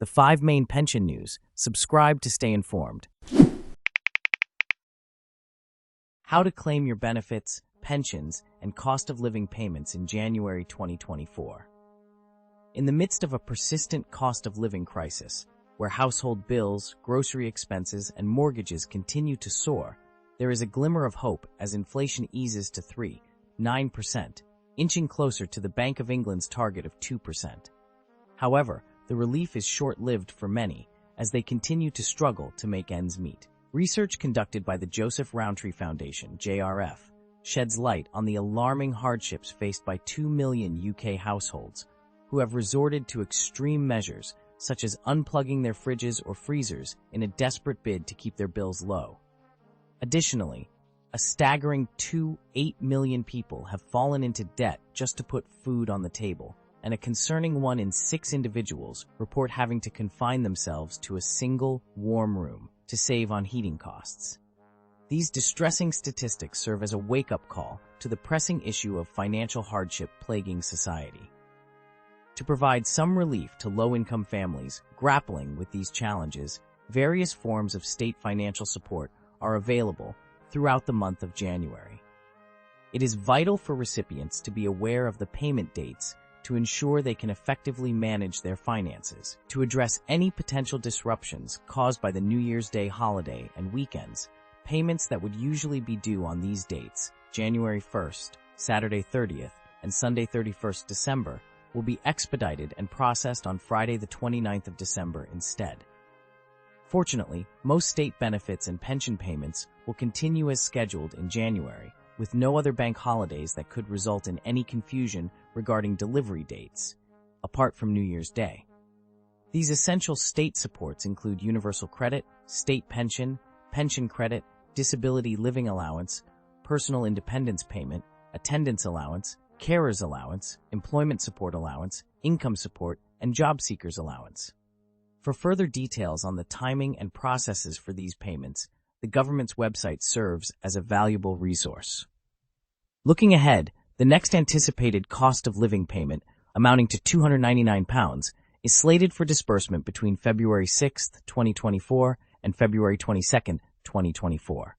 the 5 main pension news. Subscribe to stay informed. How to claim your benefits, pensions, and cost of living payments in January 2024. In the midst of a persistent cost of living crisis, where household bills, grocery expenses, and mortgages continue to soar, there is a glimmer of hope as inflation eases to 3.9%, inching closer to the Bank of England's target of 2%. However, the relief is short-lived for many, as they continue to struggle to make ends meet. Research conducted by the Joseph Rowntree Foundation, JRF, sheds light on the alarming hardships faced by 2 million UK households who have resorted to extreme measures such as unplugging their fridges or freezers in a desperate bid to keep their bills low. Additionally, a staggering 2.8 million people have fallen into debt just to put food on the table, and a concerning 1 in 6 individuals report having to confine themselves to a single warm room to save on heating costs. These distressing statistics serve as a wake-up call to the pressing issue of financial hardship plaguing society. To provide some relief to low-income families grappling with these challenges, various forms of state financial support are available throughout the month of January. It is vital for recipients to be aware of the payment dates to ensure they can effectively manage their finances. To address any potential disruptions caused by the New Year's Day holiday and weekends, payments that would usually be due on these dates, January 1st, Saturday 30th, and Sunday 31st December, will be expedited and processed on Friday the 29th of December instead. Fortunately, most state benefits and pension payments will continue as scheduled in January, with no other bank holidays that could result in any confusion regarding delivery dates, apart from New Year's Day. These essential state supports include universal credit, state pension, pension credit, disability living allowance, personal independence payment, attendance allowance, carer's allowance, employment support allowance, income support, and job seekers allowance. For further details on the timing and processes for these payments, the government's website serves as a valuable resource. Looking ahead, the next anticipated cost of living payment, amounting to £299, is slated for disbursement between February 6, 2024 and February 22, 2024.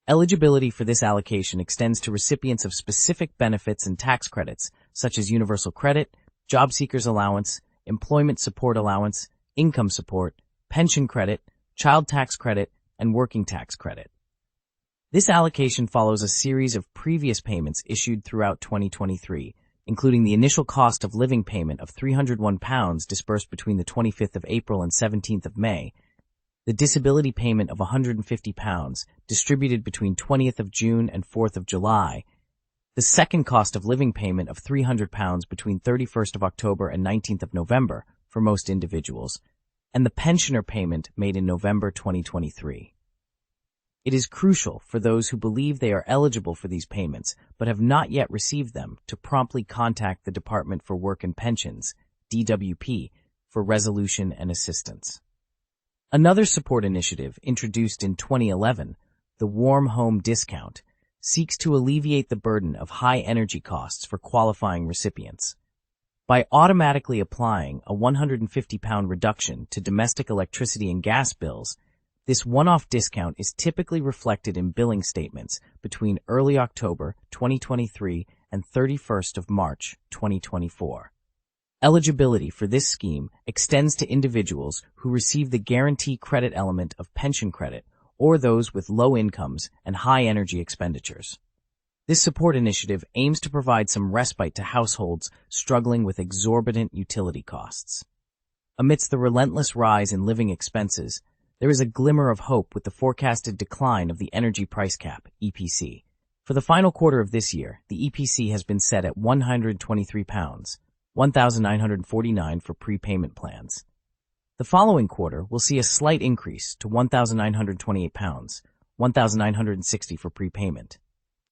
Eligibility for this allocation extends to recipients of specific benefits and tax credits, such as universal credit, job seekers allowance, employment support allowance, income support, pension credit, child tax credit, and working tax credit. This allocation follows a series of previous payments issued throughout 2023, including the initial cost of living payment of £301 disbursed between the 25th of April and 17th of May, the disability payment of £150 distributed between 20th of June and 4th of July, the second cost of living payment of £300 between 31st of October and 19th of November for most individuals, and the pensioner payment made in November 2023. It is crucial for those who believe they are eligible for these payments but have not yet received them to promptly contact the Department for Work and Pensions, DWP, for resolution and assistance. Another support initiative introduced in 2011, the Warm Home Discount, seeks to alleviate the burden of high energy costs for qualifying recipients. By automatically applying a £150 reduction to domestic electricity and gas bills, this one-off discount is typically reflected in billing statements between early October 2023 and 31st of March 2024. Eligibility for this scheme extends to individuals who receive the guarantee credit element of pension credit or those with low incomes and high energy expenditures. This support initiative aims to provide some respite to households struggling with exorbitant utility costs. Amidst the relentless rise in living expenses, there is a glimmer of hope with the forecasted decline of the energy price cap, EPC. For the final quarter of this year, the EPC has been set at £123, £1,949 for prepayment plans. The following quarter will see a slight increase to £1,928, £1,960 for prepayment.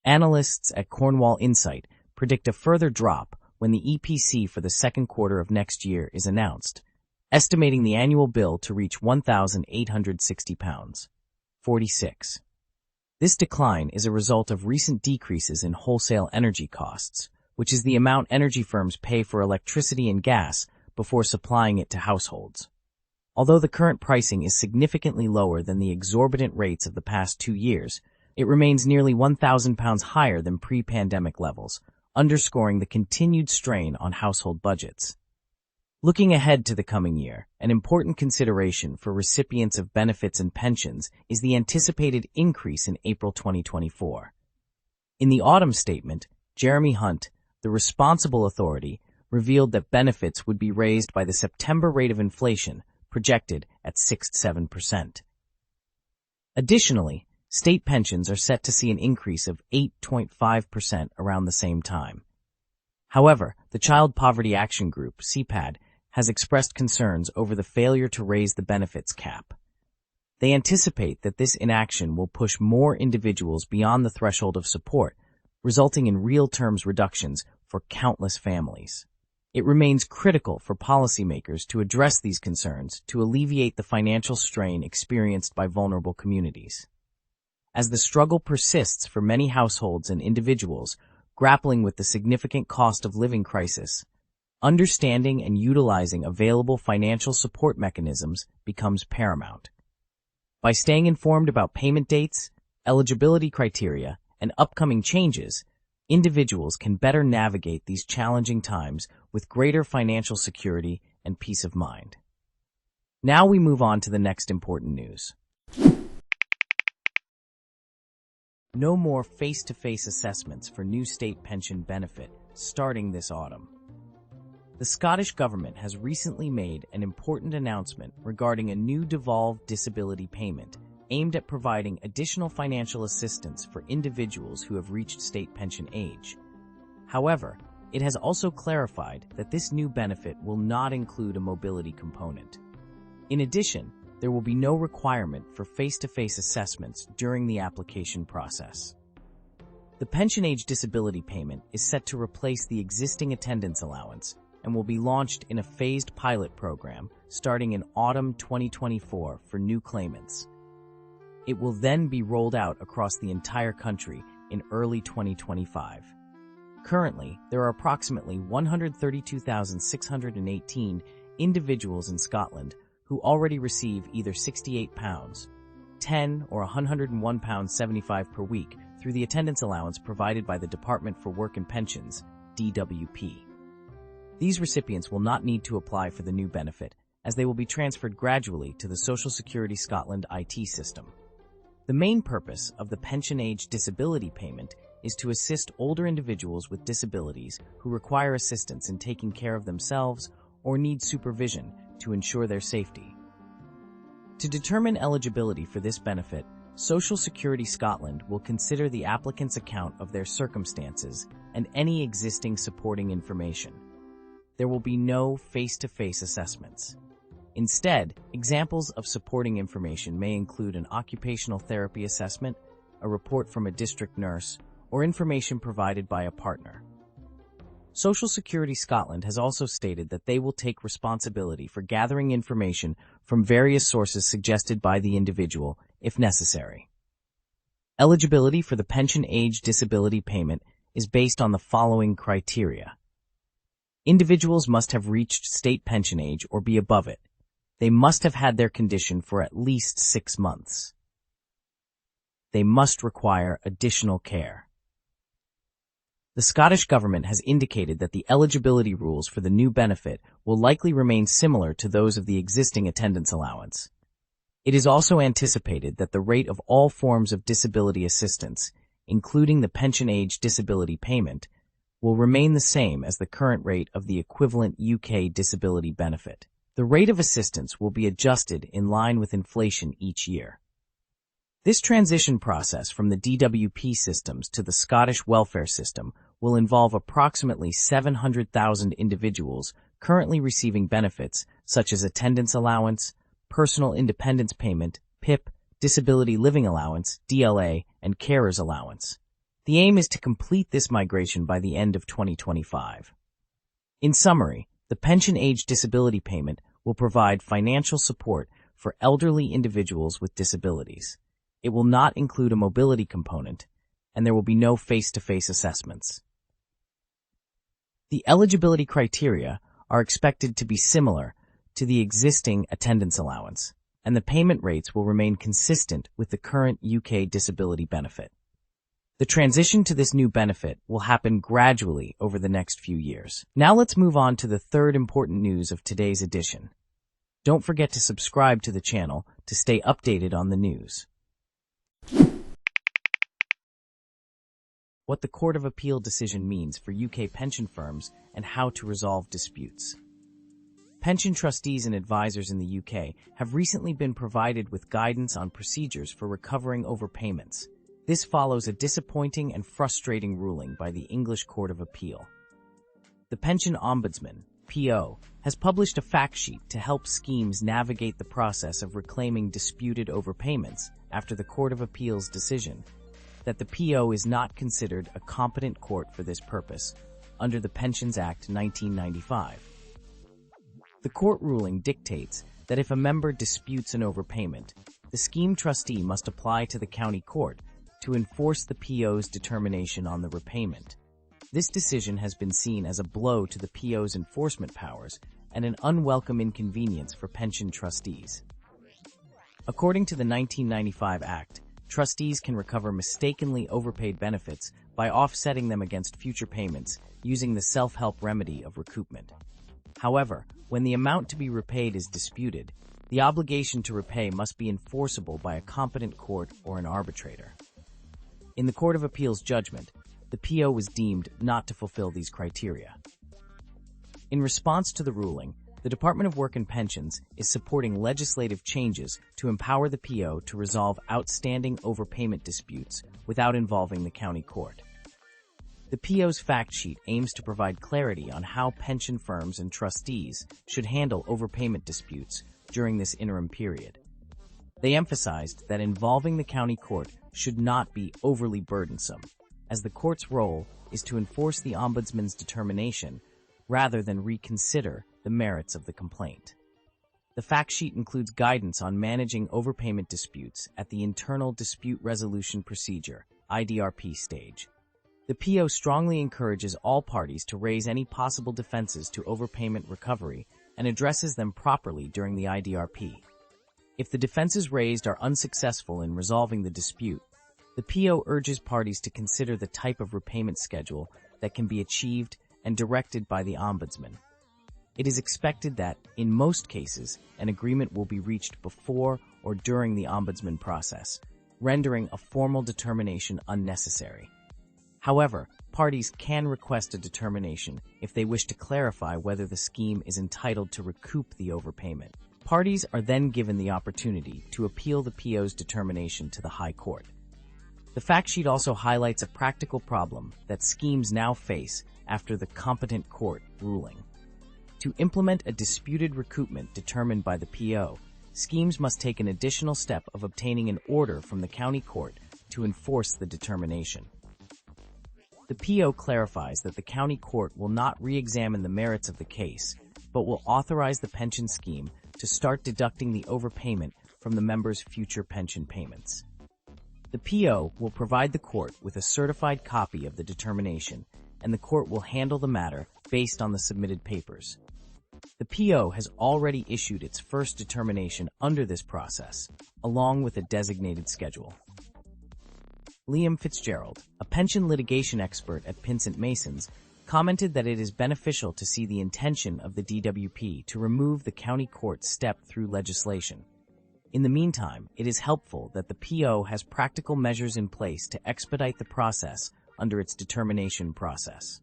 Analysts at Cornwall Insight predict a further drop when the EPC for the second quarter of next year is announced, estimating the annual bill to reach £1,860, 46. This decline is a result of recent decreases in wholesale energy costs, which is the amount energy firms pay for electricity and gas before supplying it to households. Although the current pricing is significantly lower than the exorbitant rates of the past 2 years, it remains nearly £1,000 higher than pre-pandemic levels, underscoring the continued strain on household budgets. Looking ahead to the coming year, an important consideration for recipients of benefits and pensions is the anticipated increase in April 2024. In the autumn statement, Jeremy Hunt, the responsible authority, revealed that benefits would be raised by the September rate of inflation, projected at 6-7%. Additionally, state pensions are set to see an increase of 8.5% around the same time. However, the Child Poverty Action Group, CPAD, has expressed concerns over the failure to raise the benefits cap. They anticipate that this inaction will push more individuals beyond the threshold of support, resulting in real terms reductions for countless families. It remains critical for policymakers to address these concerns to alleviate the financial strain experienced by vulnerable communities. As the struggle persists for many households and individuals grappling with the significant cost of living crisis, understanding and utilizing available financial support mechanisms becomes paramount. By staying informed about payment dates, eligibility criteria, and upcoming changes, individuals can better navigate these challenging times with greater financial security and peace of mind. Now we move on to the next important news. No more face-to-face assessments for new state pension benefit starting this autumn. The Scottish Government has recently made an important announcement regarding a new devolved disability payment aimed at providing additional financial assistance for individuals who have reached state pension age. However, it has also clarified that this new benefit will not include a mobility component. In addition, there will be no requirement for face-to-face assessments during the application process. The pension age disability payment is set to replace the existing attendance allowance and will be launched in a phased pilot program starting in autumn 2024 for new claimants. It will then be rolled out across the entire country in early 2025. Currently, there are approximately 132,618 individuals in Scotland who already receive either £68, £10 or £101.75 per week through the attendance allowance provided by the Department for Work and Pensions, DWP. These recipients will not need to apply for the new benefit, as they will be transferred gradually to the Social Security Scotland IT system. The main purpose of the pension age disability payment is to assist older individuals with disabilities who require assistance in taking care of themselves or need supervision to ensure their safety. To determine eligibility for this benefit, Social Security Scotland will consider the applicant's account of their circumstances and any existing supporting information. There will be no face-to-face assessments. Instead, examples of supporting information may include an occupational therapy assessment, a report from a district nurse, or information provided by a partner. Social Security Scotland has also stated that they will take responsibility for gathering information from various sources suggested by the individual, if necessary. Eligibility for the pension age disability payment is based on the following criteria. Individuals must have reached state pension age or be above it. They must have had their condition for at least 6 months. They must require additional care. The Scottish Government has indicated that the eligibility rules for the new benefit will likely remain similar to those of the existing attendance allowance. It is also anticipated that the rate of all forms of disability assistance, including the pension age disability payment, will remain the same as the current rate of the equivalent UK disability benefit. The rate of assistance will be adjusted in line with inflation each year. This transition process from the DWP systems to the Scottish welfare system will involve approximately 700,000 individuals currently receiving benefits such as attendance allowance, personal independence payment, PIP, disability living allowance, DLA, and carers allowance. The aim is to complete this migration by the end of 2025. In summary, the pension age disability payment will provide financial support for elderly individuals with disabilities. It will not include a mobility component, and there will be no face-to-face assessments. The eligibility criteria are expected to be similar to the existing attendance allowance, and the payment rates will remain consistent with the current UK disability benefit. The transition to this new benefit will happen gradually over the next few years. Now let's move on to the third important news of today's edition. Don't forget to subscribe to the channel to stay updated on the news. What the Court of Appeal decision means for UK pension firms and how to resolve disputes. Pension trustees and advisors in the UK have recently been provided with guidance on procedures for recovering overpayments. This follows a disappointing and frustrating ruling by the English Court of Appeal. The Pension Ombudsman, PO, has published a fact sheet to help schemes navigate the process of reclaiming disputed overpayments after the Court of Appeal's decision that the PO is not considered a competent court for this purpose under the Pensions Act 1995. The court ruling dictates that if a member disputes an overpayment, the scheme trustee must apply to the county court to enforce the PO's determination on the repayment. This decision has been seen as a blow to the PO's enforcement powers and an unwelcome inconvenience for pension trustees. According to the 1995 Act, trustees can recover mistakenly overpaid benefits by offsetting them against future payments using the self-help remedy of recoupment. However, when the amount to be repaid is disputed, the obligation to repay must be enforceable by a competent court or an arbitrator. In the Court of Appeal's judgment, the PO was deemed not to fulfill these criteria. In response to the ruling, the Department of Work and Pensions is supporting legislative changes to empower the PO to resolve outstanding overpayment disputes without involving the county court. The PO's fact sheet aims to provide clarity on how pension firms and trustees should handle overpayment disputes during this interim period. They emphasized that involving the county court should not be overly burdensome, as the court's role is to enforce the Ombudsman's determination rather than reconsider the merits of the complaint. The fact sheet includes guidance on managing overpayment disputes at the Internal Dispute Resolution Procedure, IDRP stage. The PO strongly encourages all parties to raise any possible defenses to overpayment recovery and addresses them properly during the IDRP. If the defenses raised are unsuccessful in resolving the dispute, the PO urges parties to consider the type of repayment schedule that can be achieved and directed by the Ombudsman. It is expected that, in most cases, an agreement will be reached before or during the Ombudsman process, rendering a formal determination unnecessary. However, parties can request a determination if they wish to clarify whether the scheme is entitled to recoup the overpayment. Parties are then given the opportunity to appeal the PO's determination to the High Court. The fact sheet also highlights a practical problem that schemes now face after the competent court ruling. To implement a disputed recoupment determined by the PO, schemes must take an additional step of obtaining an order from the county court to enforce the determination. The PO clarifies that the county court will not re-examine the merits of the case, but will authorize the pension scheme to start deducting the overpayment from the member's future pension payments. The PO will provide the court with a certified copy of the determination, and the court will handle the matter based on the submitted papers. The PO has already issued its first determination under this process, along with a designated schedule. Liam Fitzgerald, a pension litigation expert at Pinsent Masons, commented that it is beneficial to see the intention of the DWP to remove the county court's step through legislation. In the meantime, it is helpful that the PO has practical measures in place to expedite the process under its determination process.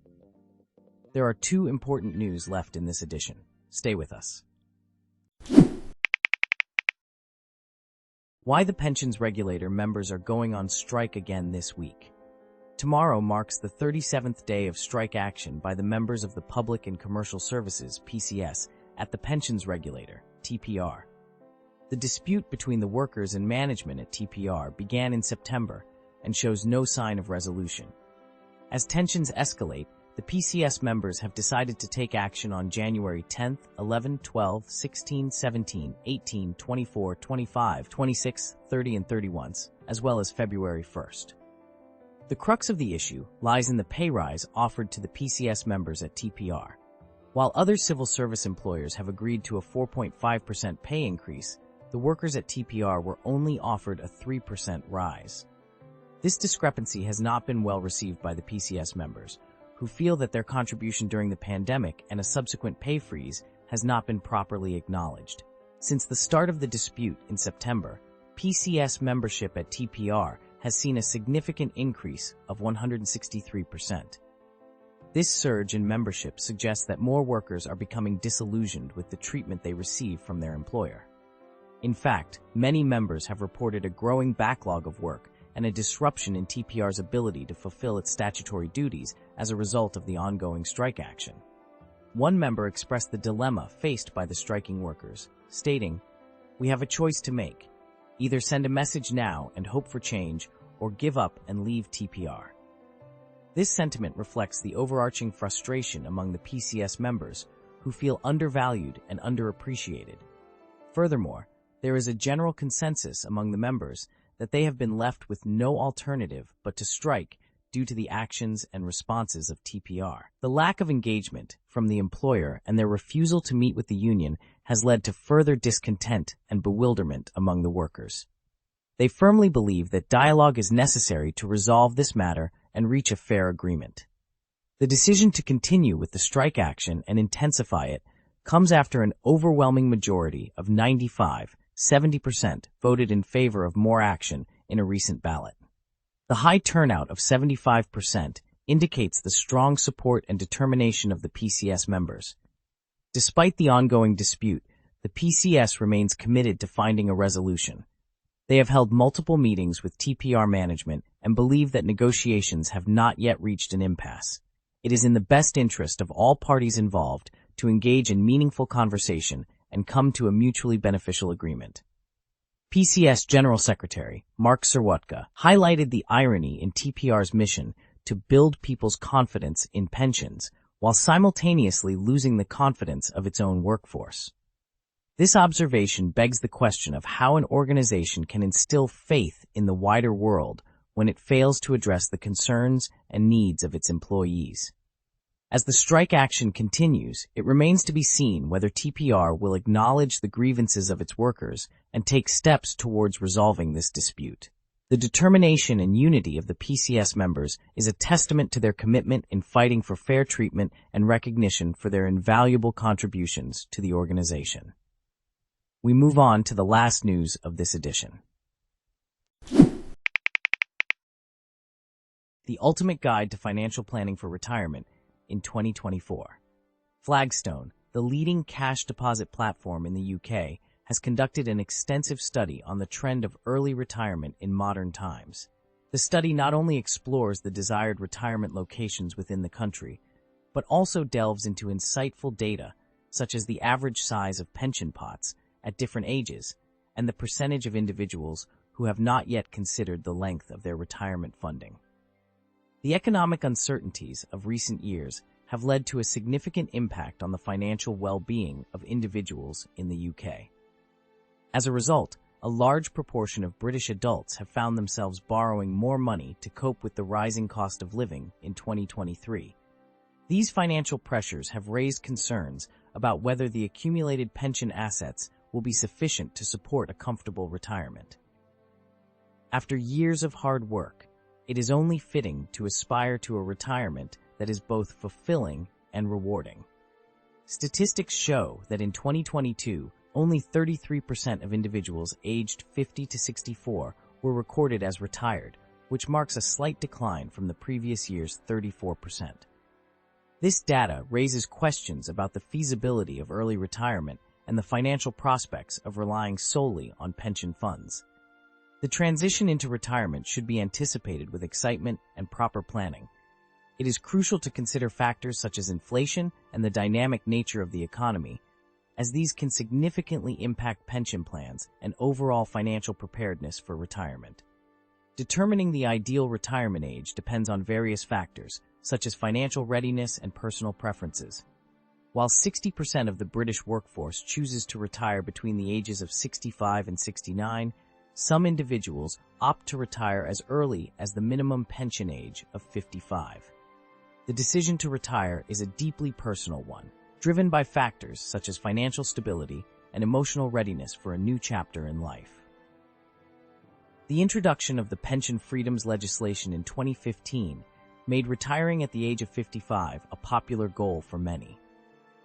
There are two important news left in this edition. Stay with us. Why the pensions regulator members are going on strike again this week. Tomorrow marks the 37th day of strike action by the members of the Public and Commercial Services, PCS, at the pensions regulator, TPR. The dispute between the workers and management at TPR began in September and shows no sign of resolution. As tensions escalate, the PCS members have decided to take action on January 10th, 11, 12, 16, 17, 18, 24, 25, 26, 30, and 31, as well as February 1st. The crux of the issue lies in the pay rise offered to the PCS members at TPR. While other civil service employers have agreed to a 4.5% pay increase, the workers at TPR were only offered a 3% rise. This discrepancy has not been well received by the PCS members, who feel that their contribution during the pandemic and a subsequent pay freeze has not been properly acknowledged. Since the start of the dispute in September, PCS membership at TPR has seen a significant increase of 163%. This surge in membership suggests that more workers are becoming disillusioned with the treatment they receive from their employer. In fact, many members have reported a growing backlog of work and a disruption in TPR's ability to fulfill its statutory duties as a result of the ongoing strike action. One member expressed the dilemma faced by the striking workers, stating, "We have a choice to make. Either send a message now and hope for change, or give up and leave TPR." This sentiment reflects the overarching frustration among the PCS members, who feel undervalued and underappreciated. Furthermore, there is a general consensus among the members that they have been left with no alternative but to strike due to the actions and responses of TPR. The lack of engagement from the employer and their refusal to meet with the union has led to further discontent and bewilderment among the workers. They firmly believe that dialogue is necessary to resolve this matter and reach a fair agreement. The decision to continue with the strike action and intensify it comes after an overwhelming majority of 95-70% voted in favor of more action in a recent ballot. The high turnout of 75% indicates the strong support and determination of the PCS members. Despite the ongoing dispute, the PCS remains committed to finding a resolution. They have held multiple meetings with TPR management and believe that negotiations have not yet reached an impasse. It is in the best interest of all parties involved to engage in meaningful conversation and come to a mutually beneficial agreement. PCS General Secretary Mark Serwotka highlighted the irony in TPR's mission to build people's confidence in pensions while simultaneously losing the confidence of its own workforce. This observation begs the question of how an organization can instill faith in the wider world when it fails to address the concerns and needs of its employees. As the strike action continues, it remains to be seen whether TPR will acknowledge the grievances of its workers and take steps towards resolving this dispute. The determination and unity of the PCS members is a testament to their commitment in fighting for fair treatment and recognition for their invaluable contributions to the organization. We move on to the last news of this edition. The Ultimate Guide to Financial Planning for Retirement in 2024. Flagstone, the leading cash deposit platform in the UK, has conducted an extensive study on the trend of early retirement in modern times. The study not only explores the desired retirement locations within the country, but also delves into insightful data such as the average size of pension pots at different ages and the percentage of individuals who have not yet considered the length of their retirement funding. The economic uncertainties of recent years have led to a significant impact on the financial well-being of individuals in the UK. As a result, a large proportion of British adults have found themselves borrowing more money to cope with the rising cost of living in 2023. These financial pressures have raised concerns about whether the accumulated pension assets will be sufficient to support a comfortable retirement. After years of hard work, it is only fitting to aspire to a retirement that is both fulfilling and rewarding. Statistics show that in 2022, only 33% of individuals aged 50 to 64 were recorded as retired, which marks a slight decline from the previous year's 34%. This data raises questions about the feasibility of early retirement and the financial prospects of relying solely on pension funds. The transition into retirement should be anticipated with excitement and proper planning. It is crucial to consider factors such as inflation and the dynamic nature of the economy, as these can significantly impact pension plans and overall financial preparedness for retirement. Determining the ideal retirement age depends on various factors, such as financial readiness and personal preferences. While 60% of the British workforce chooses to retire between the ages of 65 and 69, some individuals opt to retire as early as the minimum pension age of 55. The decision to retire is a deeply personal one, driven by factors such as financial stability and emotional readiness for a new chapter in life. The introduction of the Pension Freedoms legislation in 2015 made retiring at the age of 55 a popular goal for many.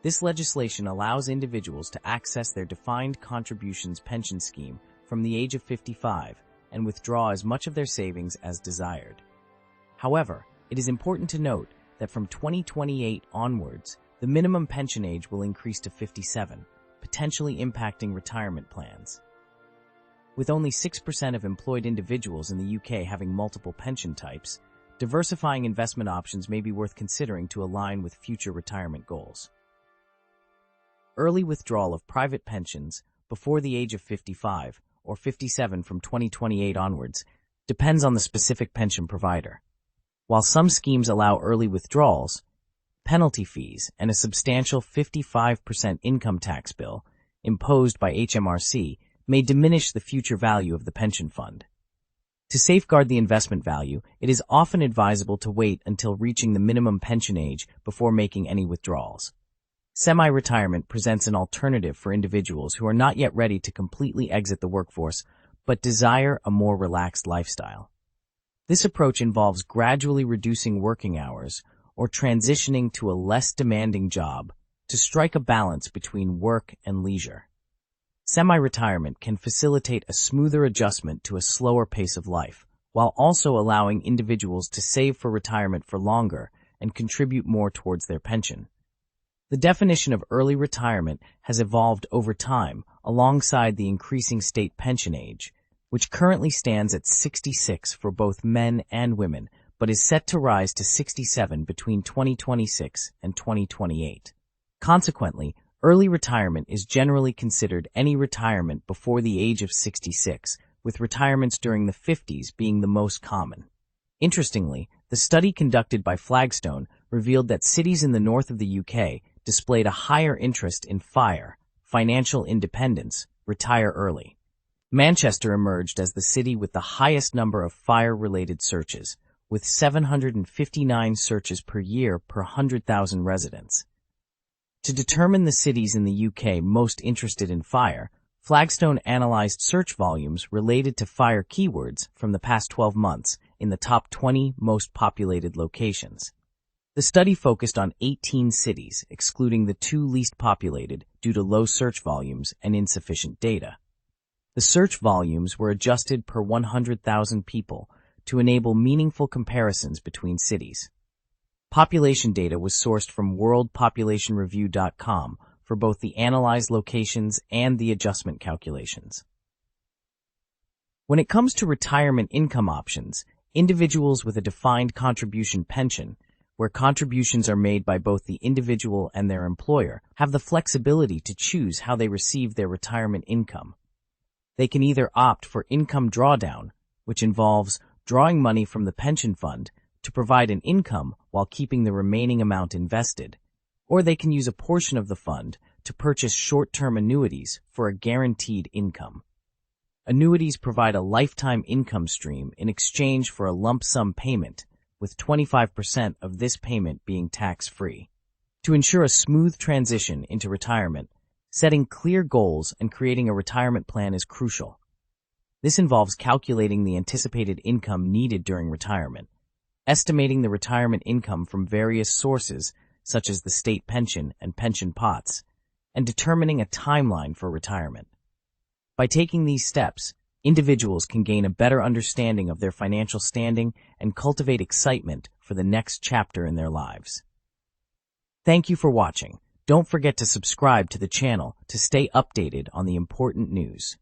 This legislation allows individuals to access their defined contributions pension scheme from the age of 55 and withdraw as much of their savings as desired. However, it is important to note that from 2028 onwards, the minimum pension age will increase to 57, potentially impacting retirement plans. With only 6% of employed individuals in the UK having multiple pension types, diversifying investment options may be worth considering to align with future retirement goals. Early withdrawal of private pensions before the age of 55 or 57 from 2028 onwards depends on the specific pension provider. While some schemes allow early withdrawals, penalty fees and a substantial 55% income tax bill imposed by HMRC may diminish the future value of the pension fund. To safeguard the investment value, it is often advisable to wait until reaching the minimum pension age before making any withdrawals. Semi-retirement presents an alternative for individuals who are not yet ready to completely exit the workforce but desire a more relaxed lifestyle. This approach involves gradually reducing working hours or transitioning to a less demanding job to strike a balance between work and leisure. Semi-retirement can facilitate a smoother adjustment to a slower pace of life, while also allowing individuals to save for retirement for longer and contribute more towards their pension. The definition of early retirement has evolved over time alongside the increasing state pension age, which currently stands at 66 for both men and women, but is set to rise to 67 between 2026 and 2028. Consequently, early retirement is generally considered any retirement before the age of 66, with retirements during the 50s being the most common. Interestingly, the study conducted by Flagstone revealed that cities in the north of the UK displayed a higher interest in financial independence, retire early. Manchester emerged as the city with the highest number of fire-related searches, with 759 searches per year per 100,000 residents. To determine the cities in the UK most interested in fire, Flagstone analyzed search volumes related to fire keywords from the past 12 months in the top 20 most populated locations. The study focused on 18 cities, excluding the 2 least populated due to low search volumes and insufficient data. The search volumes were adjusted per 100,000 people to enable meaningful comparisons between cities. Population data was sourced from worldpopulationreview.com for both the analyzed locations and the adjustment calculations. When it comes to retirement income options, individuals with a defined contribution pension, where contributions are made by both the individual and their employer, have the flexibility to choose how they receive their retirement income. They can either opt for income drawdown, which involves drawing money from the pension fund to provide an income while keeping the remaining amount invested, or they can use a portion of the fund to purchase short-term annuities for a guaranteed income. Annuities provide a lifetime income stream in exchange for a lump sum payment, with 25% of this payment being tax-free. To ensure a smooth transition into retirement, setting clear goals and creating a retirement plan is crucial. This involves calculating the anticipated income needed during retirement, estimating the retirement income from various sources such as the state pension and pension pots, and determining a timeline for retirement. By taking these steps, individuals can gain a better understanding of their financial standing and cultivate excitement for the next chapter in their lives. Thank you for watching. Don't forget to subscribe to the channel to stay updated on the important news.